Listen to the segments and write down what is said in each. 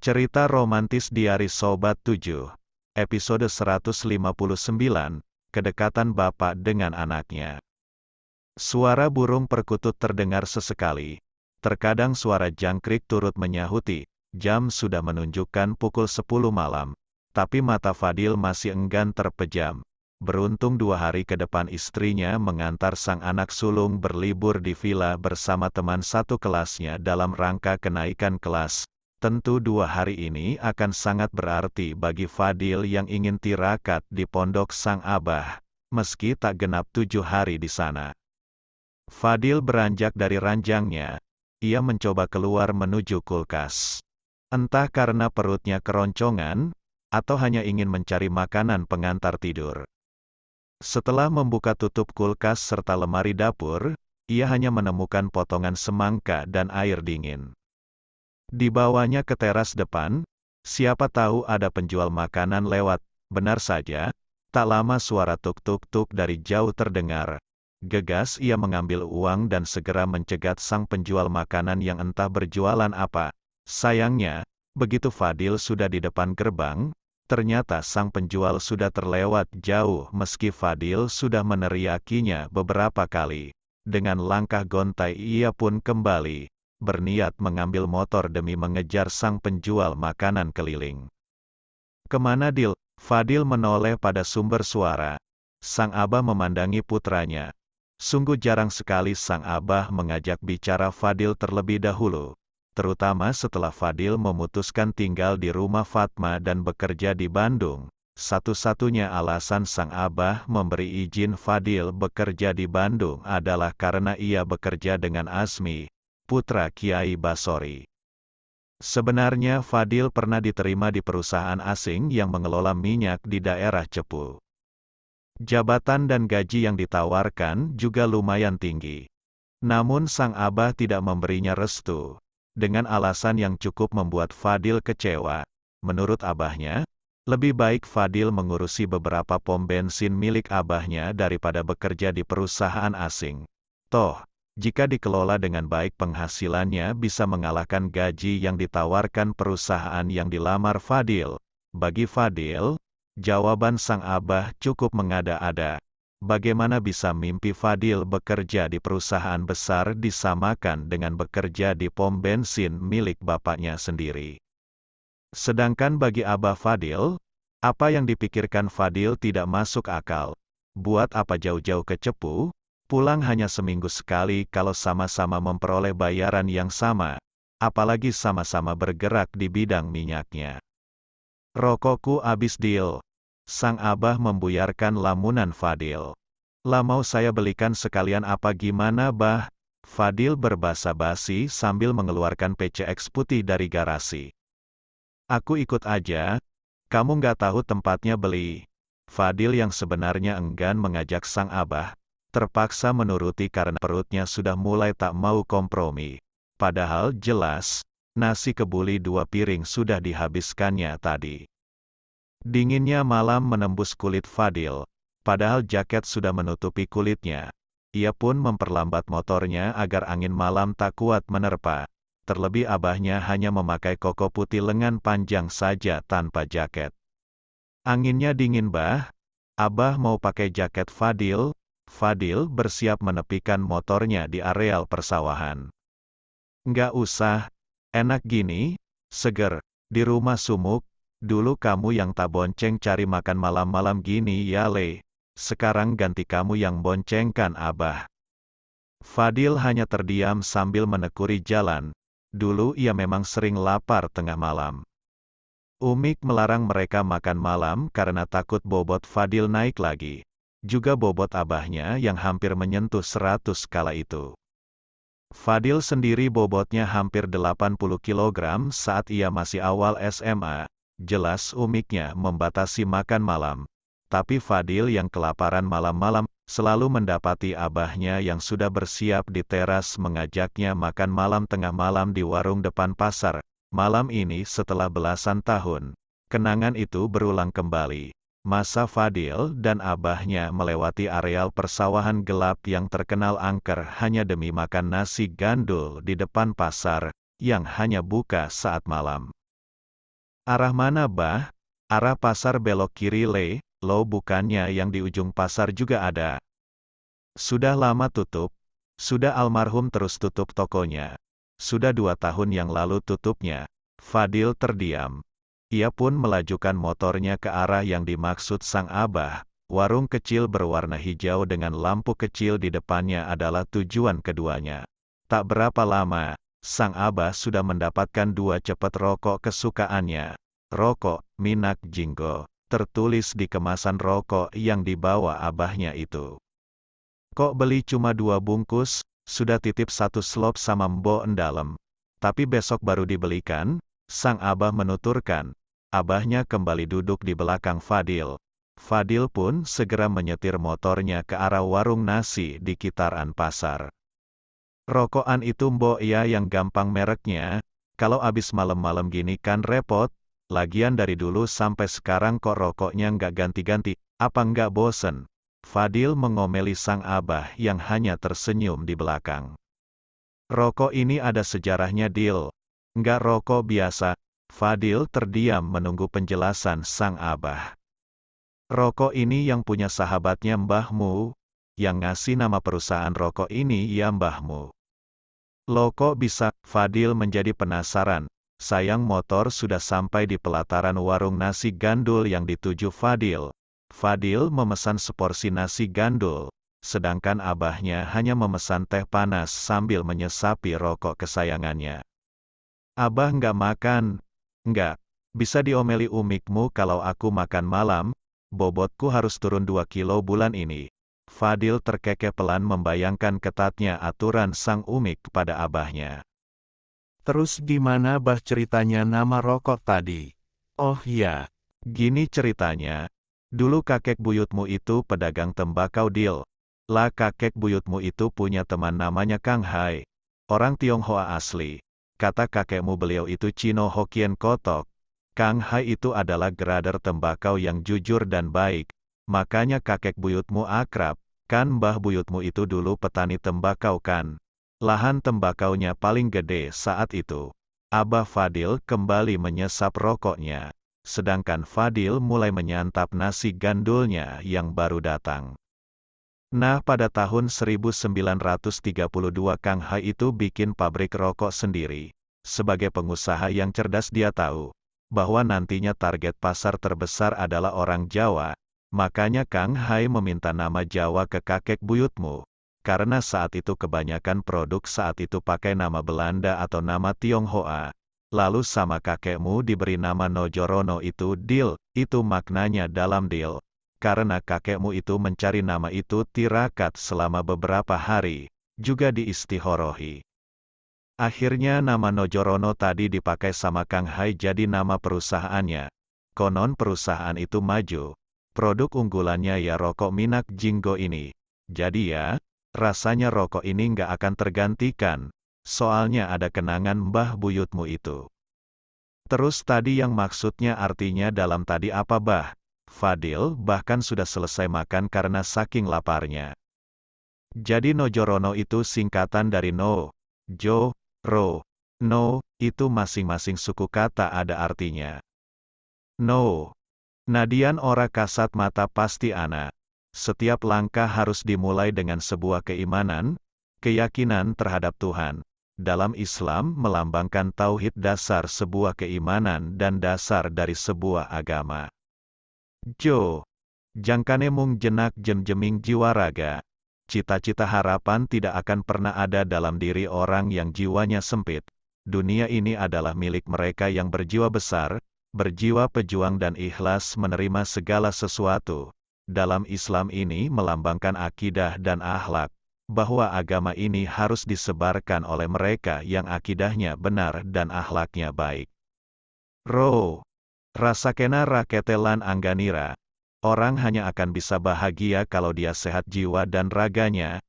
Cerita romantis diari Sobat 7, episode 159, kedekatan bapak dengan anaknya. Suara burung perkutut terdengar sesekali. Terkadang suara jangkrik turut menyahuti, jam sudah menunjukkan pukul 10 malam. Tapi mata Fadil masih enggan terpejam. Beruntung 2 hari ke depan istrinya mengantar sang anak sulung berlibur di villa bersama teman satu kelasnya dalam rangka kenaikan kelas. Tentu 2 hari ini akan sangat berarti bagi Fadil yang ingin tirakat di pondok sang abah, meski tak genap 7 hari di sana. Fadil beranjak dari ranjangnya. Ia mencoba keluar menuju kulkas. Entah karena perutnya keroncongan, atau hanya ingin mencari makanan pengantar tidur. Setelah membuka tutup kulkas serta lemari dapur, ia hanya menemukan potongan semangka dan air dingin. Dibawanya ke teras depan, siapa tahu ada penjual makanan lewat. Benar saja, tak lama suara tuk-tuk-tuk dari jauh terdengar. Gegas ia mengambil uang dan segera mencegat sang penjual makanan yang entah berjualan apa. Sayangnya, begitu Fadil sudah di depan gerbang, ternyata sang penjual sudah terlewat jauh meski Fadil sudah meneriakinya beberapa kali. Dengan langkah gontai ia pun kembali, berniat mengambil motor demi mengejar sang penjual makanan keliling. "Kemana, Dil?" Fadil menoleh pada sumber suara. Sang abah memandangi putranya. Sungguh jarang sekali sang abah mengajak bicara Fadil terlebih dahulu, terutama setelah Fadil memutuskan tinggal di rumah Fatma dan bekerja di Bandung. Satu-satunya alasan sang abah memberi izin Fadil bekerja di Bandung adalah karena ia bekerja dengan Asmi, putra Kiai Basori. Sebenarnya Fadil pernah diterima di perusahaan asing yang mengelola minyak di daerah Cepu. Jabatan dan gaji yang ditawarkan juga lumayan tinggi. Namun sang abah tidak memberinya restu, dengan alasan yang cukup membuat Fadil kecewa. Menurut abahnya, lebih baik Fadil mengurusi beberapa pom bensin milik abahnya daripada bekerja di perusahaan asing. Toh, jika dikelola dengan baik penghasilannya bisa mengalahkan gaji yang ditawarkan perusahaan yang dilamar Fadil. Bagi Fadil, jawaban sang abah cukup mengada-ada. Bagaimana bisa mimpi Fadil bekerja di perusahaan besar disamakan dengan bekerja di pom bensin milik bapaknya sendiri? Sedangkan bagi abah Fadil, apa yang dipikirkan Fadil tidak masuk akal. Buat apa jauh-jauh ke Cepu, pulang hanya seminggu sekali kalau sama-sama memperoleh bayaran yang sama, apalagi sama-sama bergerak di bidang minyaknya. "Rokokku habis, Dil." Sang abah membuyarkan lamunan Fadil. "Lah mau saya belikan sekalian apa gimana, Bah?" Fadil berbasa-basi sambil mengeluarkan PCX putih dari garasi. "Aku ikut aja, kamu nggak tahu tempatnya beli." Fadil yang sebenarnya enggan mengajak sang abah, terpaksa menuruti karena perutnya sudah mulai tak mau kompromi. Padahal jelas, nasi kebuli 2 piring sudah dihabiskannya tadi. Dinginnya malam menembus kulit Fadil, padahal jaket sudah menutupi kulitnya. Ia pun memperlambat motornya agar angin malam tak kuat menerpa. Terlebih abahnya hanya memakai koko putih lengan panjang saja tanpa jaket. "Anginnya dingin, Bah. Abah mau pakai jaket Fadil?" Fadil bersiap menepikan motornya di areal persawahan. "Nggak usah, enak gini, seger, di rumah sumuk. Dulu kamu yang tak bonceng cari makan malam-malam gini ya, Le. Sekarang ganti kamu yang boncengkan abah." Fadil hanya terdiam sambil menekuri jalan. Dulu ia memang sering lapar tengah malam. Umik melarang mereka makan malam karena takut bobot Fadil naik lagi. Juga bobot abahnya yang hampir menyentuh 100 kala itu. Fadil sendiri bobotnya hampir 80 kg saat ia masih awal SMA. Jelas umiknya membatasi makan malam. Tapi Fadil yang kelaparan malam-malam, selalu mendapati abahnya yang sudah bersiap di teras mengajaknya makan malam tengah malam di warung depan pasar. Malam ini setelah belasan tahun, kenangan itu berulang kembali. Masa Fadil dan abahnya melewati areal persawahan gelap yang terkenal angker hanya demi makan nasi gandul di depan pasar, yang hanya buka saat malam. Arah mana bah? Arah pasar belok kiri lo bukannya yang di ujung pasar juga ada. Sudah lama tutup. Sudah almarhum terus tutup tokonya. Sudah 2 tahun yang lalu tutupnya. Fadil terdiam. Ia pun melajukan motornya ke arah yang dimaksud sang abah. Warung kecil berwarna hijau dengan lampu kecil di depannya adalah tujuan keduanya. Tak berapa lama, sang abah sudah mendapatkan 2 cepet rokok kesukaannya. Rokok, Minak Jinggo, tertulis di kemasan rokok yang dibawa abahnya itu. Kok beli cuma 2 bungkus, sudah titip 1 slop sama Mbok Endalem. Tapi besok baru dibelikan, sang abah menuturkan. Abahnya kembali duduk di belakang Fadil. Fadil pun segera menyetir motornya ke arah warung nasi di kitaran pasar. Rokokan itu Mbok ya yang gampang mereknya, kalau abis malam-malam gini kan repot, lagian dari dulu sampai sekarang kok rokoknya nggak ganti-ganti, apa nggak bosen? Fadil mengomeli sang abah yang hanya tersenyum di belakang. Rokok ini ada sejarahnya Dil. Nggak rokok biasa. Fadil terdiam menunggu penjelasan sang abah. Rokok ini yang punya sahabatnya mbahmu, yang ngasih nama perusahaan rokok ini ya mbahmu. Loh kok bisa? Fadil menjadi penasaran. Sayang motor sudah sampai di pelataran warung nasi gandul yang dituju Fadil. Fadil memesan seporsi nasi gandul, sedangkan abahnya hanya memesan teh panas sambil menyesapi rokok kesayangannya. Abah nggak makan? Nggak. Bisa diomeli umikmu kalau aku makan malam, bobotku harus turun 2 kilo bulan ini. Fadil terkekeh pelan membayangkan ketatnya aturan sang umik pada abahnya. Terus gimana bah ceritanya nama rokok tadi? Oh iya, gini ceritanya. Dulu kakek buyutmu itu pedagang tembakau Dil. Lah kakek buyutmu itu punya teman namanya Kang Hai. Orang Tionghoa asli. Kata kakekmu beliau itu Cino Hokkien kotok. Kang Hai itu adalah grader tembakau yang jujur dan baik. Makanya kakek buyutmu akrab. Kan mbah buyutmu itu dulu petani tembakau kan. Lahan tembakaunya paling gede saat itu. Abah Fadil kembali menyesap rokoknya. Sedangkan Fadil mulai menyantap nasi gandulnya yang baru datang. Nah pada tahun 1932 Kang Hai itu bikin pabrik rokok sendiri. Sebagai pengusaha yang cerdas dia tahu, bahwa nantinya target pasar terbesar adalah orang Jawa. Makanya Kang Hai meminta nama Jawa ke kakek buyutmu. Karena saat itu kebanyakan produk saat itu pakai nama Belanda atau nama Tionghoa. Lalu sama kakekmu diberi nama Nojorono itu Dil, itu maknanya dalam Dil. Karena kakekmu itu mencari nama itu tirakat selama beberapa hari, juga diistihorohi. Akhirnya nama Nojorono tadi dipakai sama Kang Hai jadi nama perusahaannya. Konon perusahaan itu maju. Produk unggulannya ya rokok Minak Jinggo ini. Jadi ya, rasanya rokok ini nggak akan tergantikan. Soalnya ada kenangan mbah buyutmu itu. Terus tadi yang maksudnya artinya dalam tadi apa bah? Fadil bahkan sudah selesai makan karena saking laparnya. Jadi Nojorono itu singkatan dari No, Jo, Ro, No, itu masing-masing suku kata ada artinya. No. Nadian ora kasat mata pasti ana. Setiap langkah harus dimulai dengan sebuah keimanan, keyakinan terhadap Tuhan. Dalam Islam melambangkan tauhid dasar sebuah keimanan dan dasar dari sebuah agama. Jo. Jangkane mung jenak jem-jeming jiwa raga. Cita-cita harapan tidak akan pernah ada dalam diri orang yang jiwanya sempit. Dunia ini adalah milik mereka yang berjiwa besar, berjiwa pejuang dan ikhlas menerima segala sesuatu. Dalam Islam ini melambangkan akidah dan akhlak, bahwa agama ini harus disebarkan oleh mereka yang akidahnya benar dan akhlaknya baik. Ro. Rasakena raketelan angganira. Orang hanya akan bisa bahagia kalau dia sehat jiwa dan raganya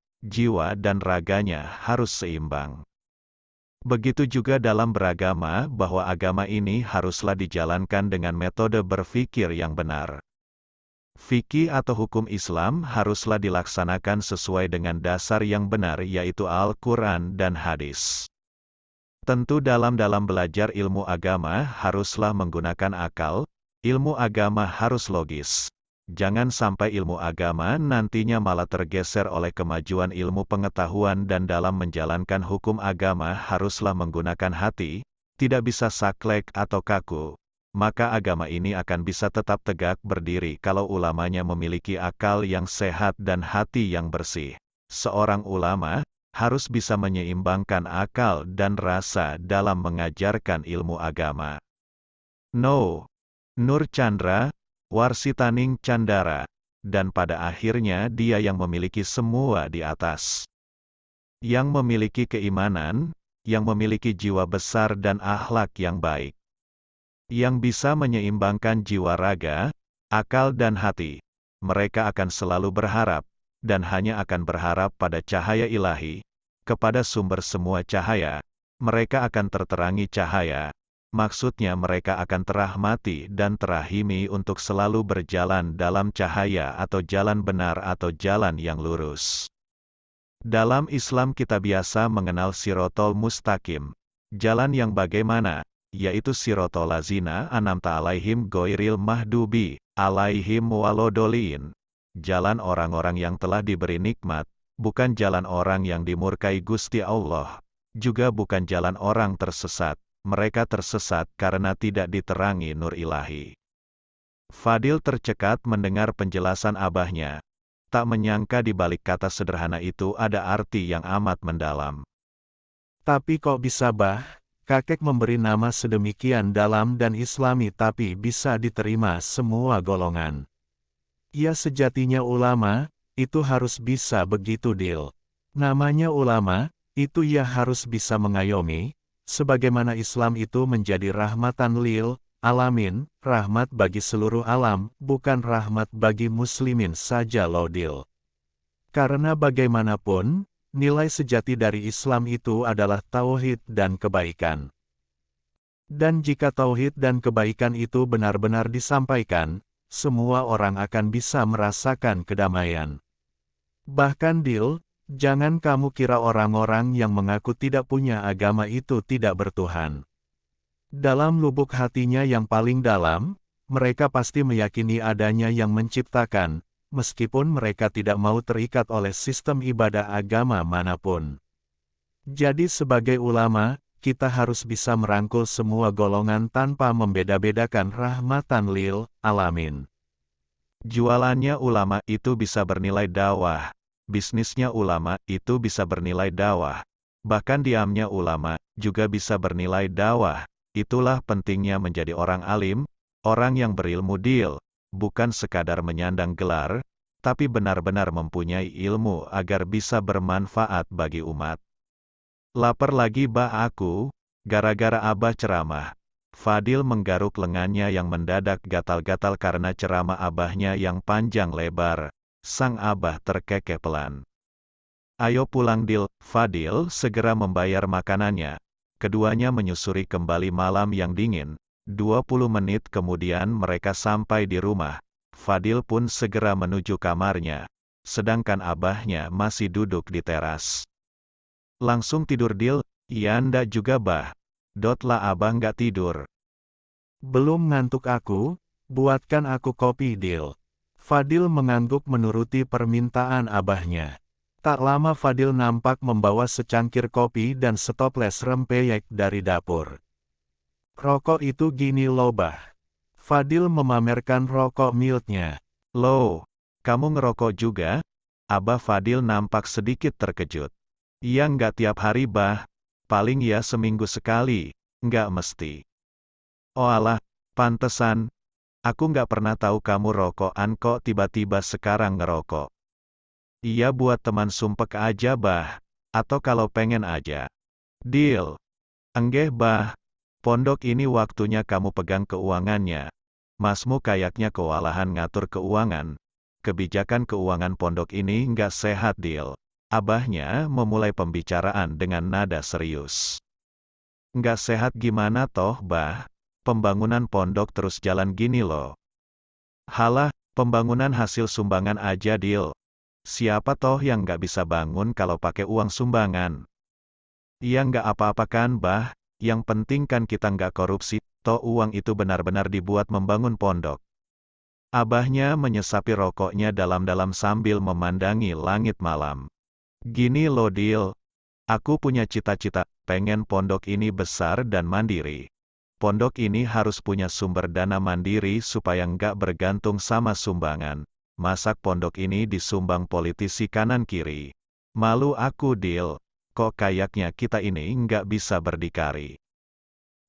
harus seimbang. Begitu juga dalam beragama, bahwa agama ini haruslah dijalankan dengan metode berpikir yang benar. Fikih atau hukum Islam haruslah dilaksanakan sesuai dengan dasar yang benar yaitu Al-Quran dan hadis. Tentu dalam belajar ilmu agama haruslah menggunakan akal, ilmu agama harus logis. Jangan sampai ilmu agama nantinya malah tergeser oleh kemajuan ilmu pengetahuan dan dalam menjalankan hukum agama haruslah menggunakan hati, tidak bisa saklek atau kaku. Maka agama ini akan bisa tetap tegak berdiri kalau ulamanya memiliki akal yang sehat dan hati yang bersih. Seorang ulama harus bisa menyeimbangkan akal dan rasa dalam mengajarkan ilmu agama. No. Nur Chandra, Warsitaning Candara, dan pada akhirnya dia yang memiliki semua di atas. Yang memiliki keimanan, yang memiliki jiwa besar dan akhlak yang baik. Yang bisa menyeimbangkan jiwa raga, akal dan hati. Mereka akan selalu berharap, dan hanya akan berharap pada cahaya ilahi, kepada sumber semua cahaya, mereka akan terterangi cahaya, maksudnya mereka akan terahmati dan terahimi untuk selalu berjalan dalam cahaya atau jalan benar atau jalan yang lurus. Dalam Islam kita biasa mengenal Sirotol Mustaqim, jalan yang bagaimana, yaitu Sirotol Lazina anamta alaihim goiril mahdubi, alaihim walodolin. Jalan orang-orang yang telah diberi nikmat, bukan jalan orang yang dimurkai Gusti Allah, juga bukan jalan orang tersesat, mereka tersesat karena tidak diterangi nur ilahi. Fadil tercekat mendengar penjelasan abahnya, tak menyangka di balik kata sederhana itu ada arti yang amat mendalam. Tapi kok bisa bah, kakek memberi nama sedemikian dalam dan islami tapi bisa diterima semua golongan. Ya sejatinya ulama, itu harus bisa begitu Dil. Namanya ulama, itu ya harus bisa mengayomi, sebagaimana Islam itu menjadi rahmatan lil alamin, rahmat bagi seluruh alam, bukan rahmat bagi muslimin saja loh Dil. Karena bagaimanapun, nilai sejati dari Islam itu adalah tauhid dan kebaikan. Dan jika tauhid dan kebaikan itu benar-benar disampaikan, semua orang akan bisa merasakan kedamaian. Bahkan Dil, jangan kamu kira orang-orang yang mengaku tidak punya agama itu tidak bertuhan. Dalam lubuk hatinya yang paling dalam, mereka pasti meyakini adanya yang menciptakan, meskipun mereka tidak mau terikat oleh sistem ibadah agama manapun. Jadi sebagai ulama, kita harus bisa merangkul semua golongan tanpa membeda-bedakan rahmatan lil alamin. Jualannya ulama itu bisa bernilai dakwah, bisnisnya ulama itu bisa bernilai dakwah, bahkan diamnya ulama juga bisa bernilai dakwah. Itulah pentingnya menjadi orang alim, orang yang berilmu Dil, bukan sekadar menyandang gelar, tapi benar-benar mempunyai ilmu agar bisa bermanfaat bagi umat. Lapar lagi bah aku, gara-gara abah ceramah. Fadil menggaruk lengannya yang mendadak gatal-gatal karena ceramah abahnya yang panjang lebar. Sang abah terkekeh pelan. Ayo pulang Dil, Fadil segera membayar makanannya. Keduanya menyusuri kembali malam yang dingin. 20 menit kemudian mereka sampai di rumah. Fadil pun segera menuju kamarnya. Sedangkan abahnya masih duduk di teras. Langsung tidur Dil? Iya ndak juga bah. Lah abah nggak tidur. Belum ngantuk aku, buatkan aku kopi Dil. Fadil mengangguk menuruti permintaan abahnya. Tak lama Fadil nampak membawa secangkir kopi dan setoples rempeyek dari dapur. Rokok itu gini loh bah. Fadil memamerkan rokok miltnya. Loh, kamu ngerokok juga? Abah Fadil nampak sedikit terkejut. Iya nggak tiap hari bah, paling ya seminggu sekali, nggak mesti. Oh alah, pantesan, aku nggak pernah tahu kamu rokokan kok tiba-tiba sekarang ngerokok. Iya buat teman sumpek aja bah, atau kalau pengen aja. Deal. Enggeh bah, pondok ini waktunya kamu pegang keuangannya. Masmu kayaknya kewalahan ngatur keuangan. Kebijakan keuangan pondok ini nggak sehat Deal. Abahnya memulai pembicaraan dengan nada serius. Nggak sehat gimana toh, bah? Pembangunan pondok terus jalan gini loh. Halah, pembangunan hasil sumbangan aja Dil. Siapa toh yang nggak bisa bangun kalau pakai uang sumbangan? Iya nggak apa-apa kan bah, yang penting kan kita nggak korupsi, toh uang itu benar-benar dibuat membangun pondok. Abahnya menyesapi rokoknya dalam-dalam sambil memandangi langit malam. Gini loh Dil, aku punya cita-cita, pengen pondok ini besar dan mandiri. Pondok ini harus punya sumber dana mandiri supaya nggak bergantung sama sumbangan. Masak pondok ini disumbang politisi kanan-kiri. Malu aku Dil, kok kayaknya kita ini nggak bisa berdikari.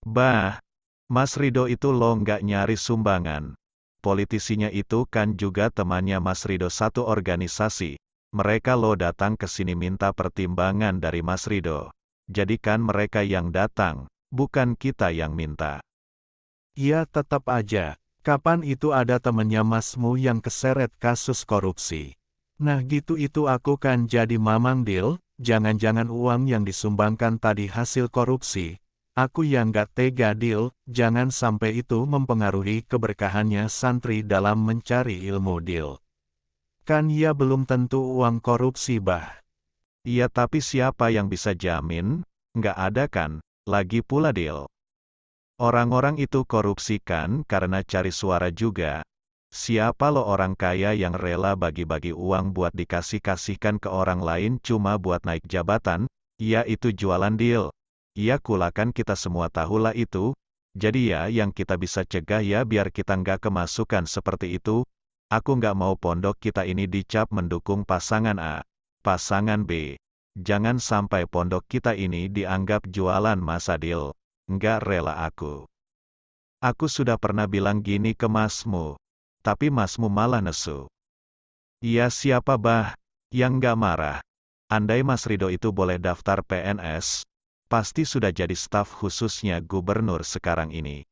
Bah, Mas Rido itu loh nggak nyari sumbangan. Politisinya itu kan juga temannya Mas Rido satu organisasi. Mereka lo datang ke sini minta pertimbangan dari Mas Rido. Jadi kan mereka yang datang, bukan kita yang minta. Ya tetap aja, kapan itu ada temennya masmu yang keseret kasus korupsi? Nah gitu itu aku kan jadi mamang Dil, jangan-jangan uang yang disumbangkan tadi hasil korupsi. Aku yang gak tega Dil, jangan sampai itu mempengaruhi keberkahannya santri dalam mencari ilmu Dil. Kan ya belum tentu uang korupsi bah. Iya tapi siapa yang bisa jamin? Nggak ada kan? Lagi pula Dil. Orang-orang itu korupsi kan karena cari suara juga. Siapa lo orang kaya yang rela bagi-bagi uang buat dikasih-kasihkan ke orang lain cuma buat naik jabatan? Ya itu jualan Dil. Ya kulakan kita semua tahulah itu. Jadi ya yang kita bisa cegah ya biar kita nggak kemasukan seperti itu. Aku nggak mau pondok kita ini dicap mendukung pasangan A, pasangan B. Jangan sampai pondok kita ini dianggap jualan masa Dil. Nggak rela aku. Aku sudah pernah bilang gini ke masmu. Tapi masmu malah nesu. Iya siapa bah, yang nggak marah. Andai Mas Rido itu boleh daftar PNS, pasti sudah jadi staf khususnya gubernur sekarang ini.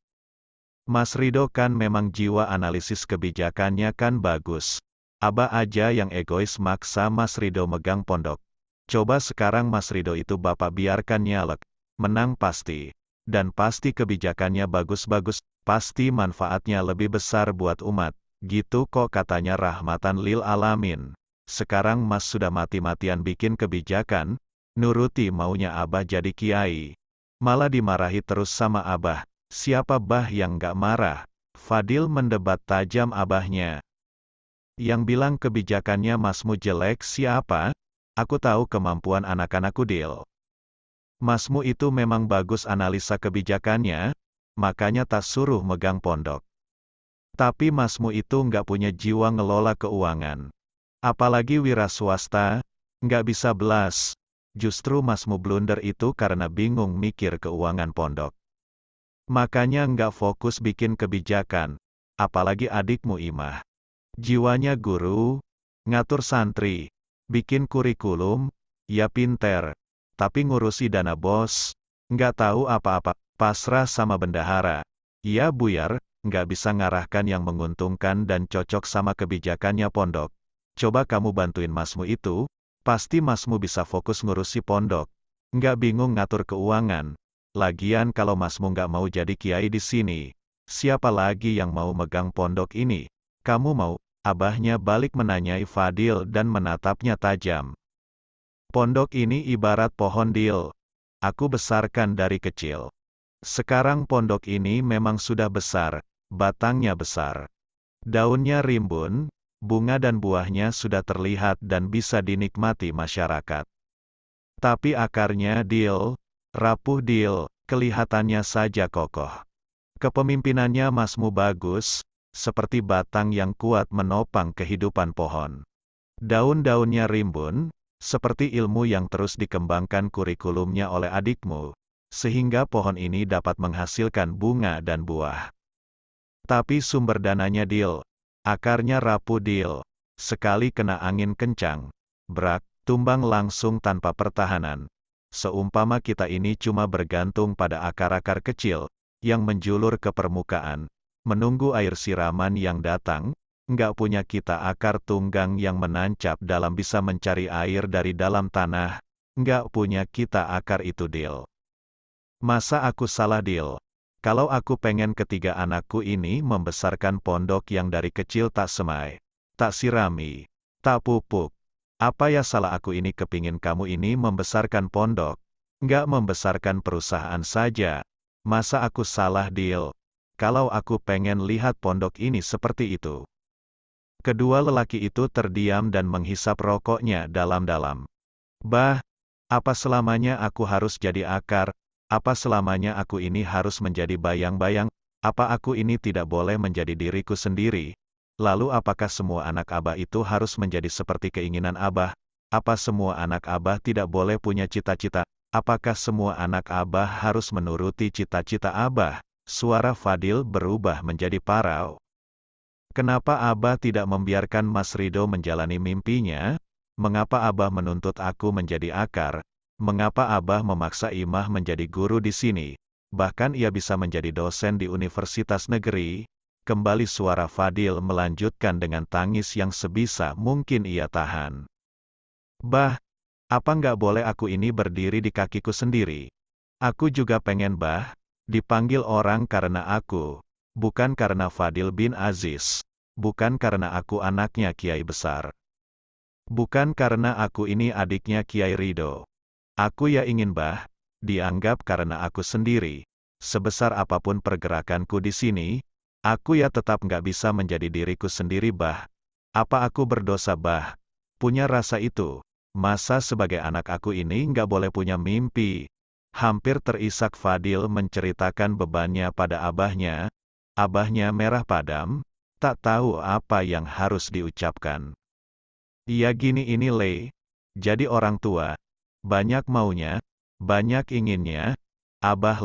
Mas Rido kan memang jiwa analisis kebijakannya kan bagus. Abah aja yang egois maksa Mas Rido megang pondok. Coba sekarang Mas Rido itu bapak biarkan nyalek. Menang pasti. Dan pasti kebijakannya bagus-bagus, pasti manfaatnya lebih besar buat umat. Gitu kok katanya rahmatan lil alamin. Sekarang Mas sudah mati-matian bikin kebijakan, nuruti maunya Abah jadi kiai. Malah dimarahi terus sama Abah. Siapa bah yang gak marah? Fadil mendebat tajam abahnya. Yang bilang kebijakannya masmu jelek siapa? Aku tahu kemampuan anak-anakku Dil. Masmu itu memang bagus analisa kebijakannya, makanya tak suruh megang pondok. Tapi masmu itu nggak punya jiwa ngelola keuangan. Apalagi wira swasta, nggak bisa belas. Justru masmu blunder itu karena bingung mikir keuangan pondok. Makanya nggak fokus bikin kebijakan, apalagi adikmu Imah. Jiwanya guru, ngatur santri, bikin kurikulum, ya pinter, tapi ngurusi dana bos, nggak tahu apa-apa, pasrah sama bendahara. Ya buyar, nggak bisa ngarahkan yang menguntungkan dan cocok sama kebijakannya pondok. Coba kamu bantuin masmu itu, pasti masmu bisa fokus ngurusi pondok. Nggak bingung ngatur keuangan. Lagian kalau masmu nggak mau jadi kiai di sini, siapa lagi yang mau megang pondok ini? Kamu mau? Abahnya balik menanyai Fadil dan menatapnya tajam. Pondok ini ibarat pohon Dil. Aku besarkan dari kecil. Sekarang pondok ini memang sudah besar, batangnya besar. Daunnya rimbun, bunga dan buahnya sudah terlihat dan bisa dinikmati masyarakat. Tapi akarnya Dil, rapuh Dil, kelihatannya saja kokoh. Kepemimpinannya masmu bagus, seperti batang yang kuat menopang kehidupan pohon. Daun-daunnya rimbun, seperti ilmu yang terus dikembangkan kurikulumnya oleh adikmu, sehingga pohon ini dapat menghasilkan bunga dan buah. Tapi sumber dananya Dil, akarnya rapuh Dil, sekali kena angin kencang, brak, tumbang langsung tanpa pertahanan. Seumpama kita ini cuma bergantung pada akar-akar kecil, yang menjulur ke permukaan, menunggu air siraman yang datang, nggak punya kita akar tunggang yang menancap dalam bisa mencari air dari dalam tanah, nggak punya kita akar itu Dil. Masa aku salah Dil? Kalau aku pengen ketiga anakku ini membesarkan pondok yang dari kecil tak semai, tak sirami, tak pupuk. Apa ya salah aku ini kepingin kamu ini membesarkan pondok? Nggak membesarkan perusahaan saja. Masa aku salah deal? Kalau aku pengen lihat pondok ini seperti itu. Kedua lelaki itu terdiam dan menghisap rokoknya dalam-dalam. Bah, apa selamanya aku harus jadi akar? Apa selamanya aku ini harus menjadi bayang-bayang? Apa aku ini tidak boleh menjadi diriku sendiri? Lalu apakah semua anak Abah itu harus menjadi seperti keinginan Abah? Apa semua anak Abah tidak boleh punya cita-cita? Apakah semua anak Abah harus menuruti cita-cita Abah? Suara Fadil berubah menjadi parau. Kenapa Abah tidak membiarkan Mas Rido menjalani mimpinya? Mengapa Abah menuntut aku menjadi akar? Mengapa Abah memaksa Imah menjadi guru di sini? Bahkan ia bisa menjadi dosen di universitas negeri? Kembali suara Fadil melanjutkan dengan tangis yang sebisa mungkin ia tahan. Bah, apa nggak boleh aku ini berdiri di kakiku sendiri? Aku juga pengen dipanggil orang karena aku, bukan karena Fadil bin Aziz, bukan karena aku anaknya Kiai besar. Bukan karena aku ini adiknya Kiai Ridho. Aku ya ingin dianggap karena aku sendiri. Sebesar apapun pergerakanku di sini, aku ya tetap nggak bisa menjadi diriku sendiri Apa aku berdosa Punya rasa itu. Masa sebagai anak aku ini nggak boleh punya mimpi? Hampir terisak Fadil menceritakan bebannya pada abahnya. Abahnya merah padam, tak tahu apa yang harus diucapkan. Iya gini ini jadi orang tua. Banyak maunya, banyak inginnya. Abah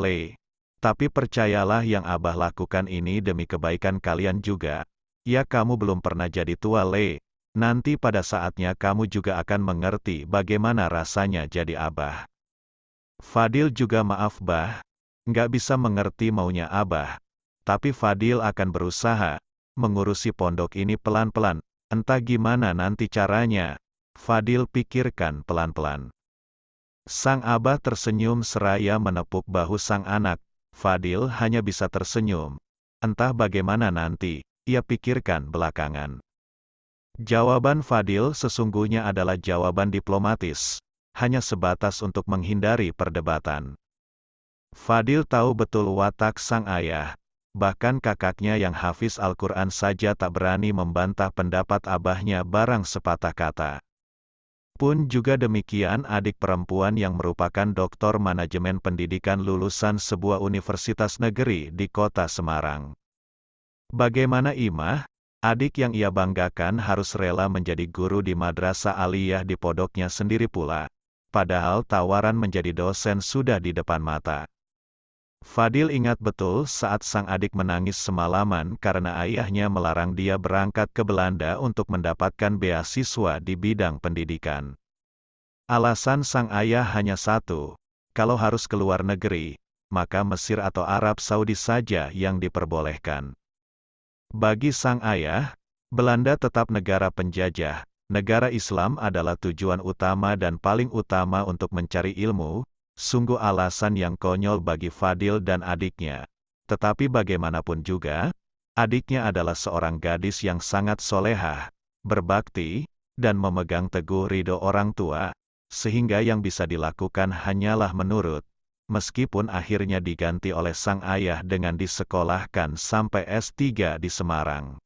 tapi percayalah yang Abah lakukan ini demi kebaikan kalian juga. Ya kamu belum pernah jadi tua Nanti pada saatnya kamu juga akan mengerti bagaimana rasanya jadi Abah. Fadil juga maaf nggak bisa mengerti maunya Abah. Tapi Fadil akan berusaha mengurusi pondok ini pelan-pelan. Entah gimana nanti caranya. Fadil pikirkan pelan-pelan. Sang Abah tersenyum seraya menepuk bahu sang anak. Fadil hanya bisa tersenyum. Entah bagaimana nanti, ia pikirkan belakangan. Jawaban Fadil sesungguhnya adalah jawaban diplomatis, hanya sebatas untuk menghindari perdebatan. Fadil tahu betul watak sang ayah, bahkan kakaknya yang hafiz Al-Quran saja tak berani membantah pendapat abahnya barang sepatah kata. Pun juga demikian adik perempuan yang merupakan doktor manajemen pendidikan lulusan sebuah universitas negeri di kota Semarang. Bagaimana Imah? Adik yang ia banggakan harus rela menjadi guru di madrasah aliyah di pondoknya sendiri pula. Padahal tawaran menjadi dosen sudah di depan mata. Fadil ingat betul saat sang adik menangis semalaman karena ayahnya melarang dia berangkat ke Belanda untuk mendapatkan beasiswa di bidang pendidikan. Alasan sang ayah hanya satu, kalau harus keluar negeri, maka Mesir atau Arab Saudi saja yang diperbolehkan. Bagi sang ayah, Belanda tetap negara penjajah, negara Islam adalah tujuan utama dan paling utama untuk mencari ilmu, sungguh alasan yang konyol bagi Fadil dan adiknya. Tetapi bagaimanapun juga, adiknya adalah seorang gadis yang sangat solehah, berbakti, dan memegang teguh ridho orang tua, sehingga yang bisa dilakukan hanyalah menurut. Meskipun akhirnya diganti oleh sang ayah dengan disekolahkan sampai S3 di Semarang.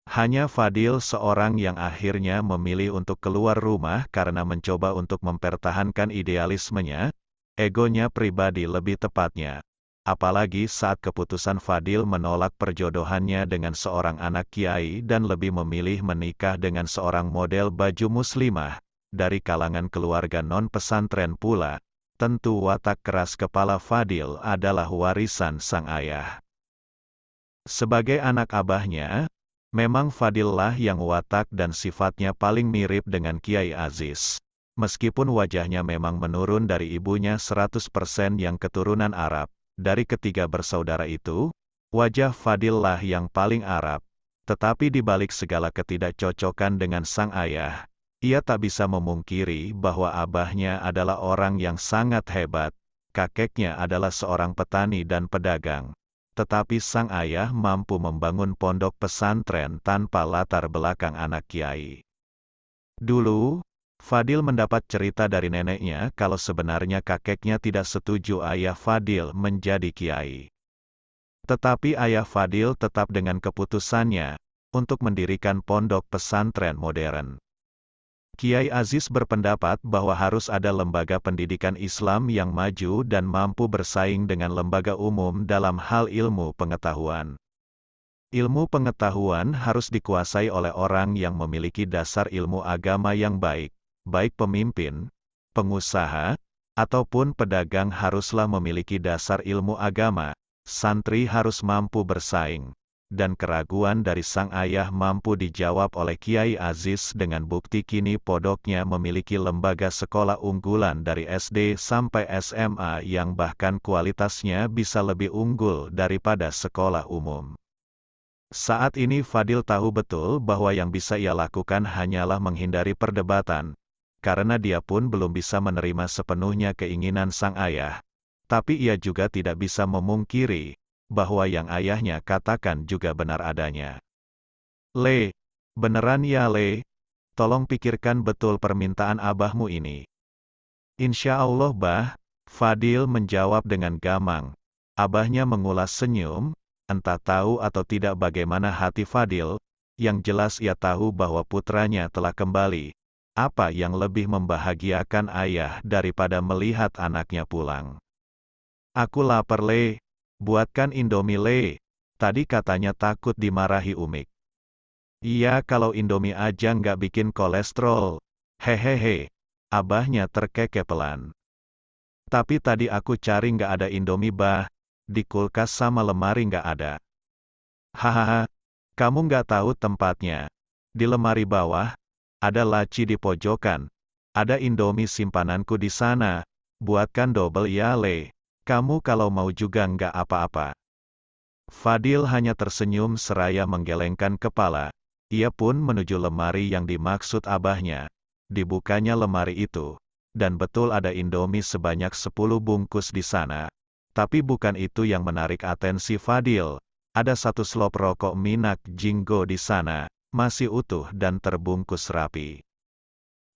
Hanya Fadil seorang yang akhirnya memilih untuk keluar rumah karena mencoba untuk mempertahankan idealismenya, egonya pribadi lebih tepatnya. Apalagi saat keputusan Fadil menolak perjodohannya dengan seorang anak kiai dan lebih memilih menikah dengan seorang model baju muslimah, dari kalangan keluarga non-pesantren pula. Tentu watak keras kepala Fadil adalah warisan sang ayah. Sebagai anak abahnya, memang Fadillah yang watak dan sifatnya paling mirip dengan Kiai Aziz. Meskipun wajahnya memang menurun dari ibunya 100% yang keturunan Arab, dari ketiga bersaudara itu, wajah Fadillah yang paling Arab. Tetapi di balik segala ketidakcocokan dengan sang ayah, ia tak bisa memungkiri bahwa abahnya adalah orang yang sangat hebat, kakeknya adalah seorang petani dan pedagang. Tetapi sang ayah mampu membangun pondok pesantren tanpa latar belakang anak kiai. Dulu, Fadil mendapat cerita dari neneknya kalau sebenarnya kakeknya tidak setuju ayah Fadil menjadi kiai. Tetapi ayah Fadil tetap dengan keputusannya untuk mendirikan pondok pesantren modern. Kiai Aziz berpendapat bahwa harus ada lembaga pendidikan Islam yang maju dan mampu bersaing dengan lembaga umum dalam hal ilmu pengetahuan. Ilmu pengetahuan harus dikuasai oleh orang yang memiliki dasar ilmu agama yang baik, baik pemimpin, pengusaha, ataupun pedagang haruslah memiliki dasar ilmu agama, santri harus mampu bersaing, dan keraguan dari sang ayah mampu dijawab oleh Kiai Aziz dengan bukti kini pondoknya memiliki lembaga sekolah unggulan dari SD sampai SMA yang bahkan kualitasnya bisa lebih unggul daripada sekolah umum. Saat ini Fadil tahu betul bahwa yang bisa ia lakukan hanyalah menghindari perdebatan, karena dia pun belum bisa menerima sepenuhnya keinginan sang ayah. Tapi ia juga tidak bisa memungkiri bahwa yang ayahnya katakan juga benar adanya. Le, beneran ya Le, tolong pikirkan betul permintaan abahmu ini. Insya Allah bah, Fadil menjawab dengan gamang. Abahnya mengulas senyum, entah tahu atau tidak bagaimana hati Fadil, yang jelas ia tahu bahwa putranya telah kembali. Apa yang lebih membahagiakan ayah daripada melihat anaknya pulang? Aku lapar Le, buatkan Indomie Le, tadi katanya takut dimarahi Umik. Iya kalau Indomie aja nggak bikin kolesterol, hehehe, abahnya terkekepelan. Tapi tadi aku cari nggak ada Indomie bah, di kulkas sama lemari nggak ada. Hahaha, kamu nggak tahu tempatnya. Di lemari bawah, ada laci di pojokan. Ada Indomie simpananku di sana. Buatkan double ya Le. Kamu kalau mau juga nggak apa-apa. Fadil hanya tersenyum seraya menggelengkan kepala. Ia pun menuju lemari yang dimaksud abahnya. Dibukanya lemari itu. Dan betul ada Indomie sebanyak 10 bungkus di sana. Tapi bukan itu yang menarik atensi Fadil. Ada satu slop rokok Minak Jinggo di sana, masih utuh dan terbungkus rapi.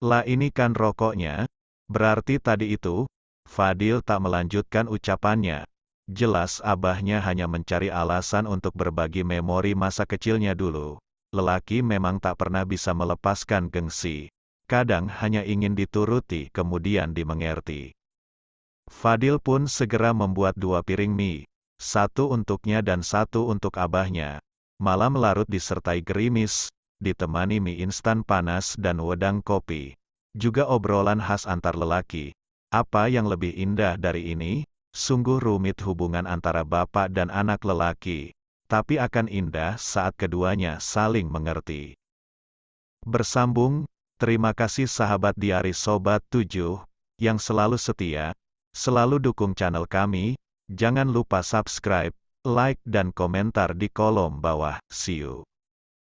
Lah ini kan rokoknya? Berarti tadi itu? Fadil tak melanjutkan ucapannya. Jelas abahnya hanya mencari alasan untuk berbagi memori masa kecilnya dulu. Lelaki memang tak pernah bisa melepaskan gengsi. Kadang hanya ingin dituruti kemudian dimengerti. Fadil pun segera membuat 2 piring mie, satu untuknya dan satu untuk abahnya. Malam larut disertai gerimis, ditemani mie instan panas dan wedang kopi. Juga obrolan khas antar lelaki. Apa yang lebih indah dari ini? Sungguh rumit hubungan antara bapak dan anak lelaki. Tapi akan indah saat keduanya saling mengerti. Bersambung, terima kasih sahabat Diari Sobat 7, yang selalu setia. Selalu dukung channel kami, jangan lupa subscribe, like dan komentar di kolom bawah. See you.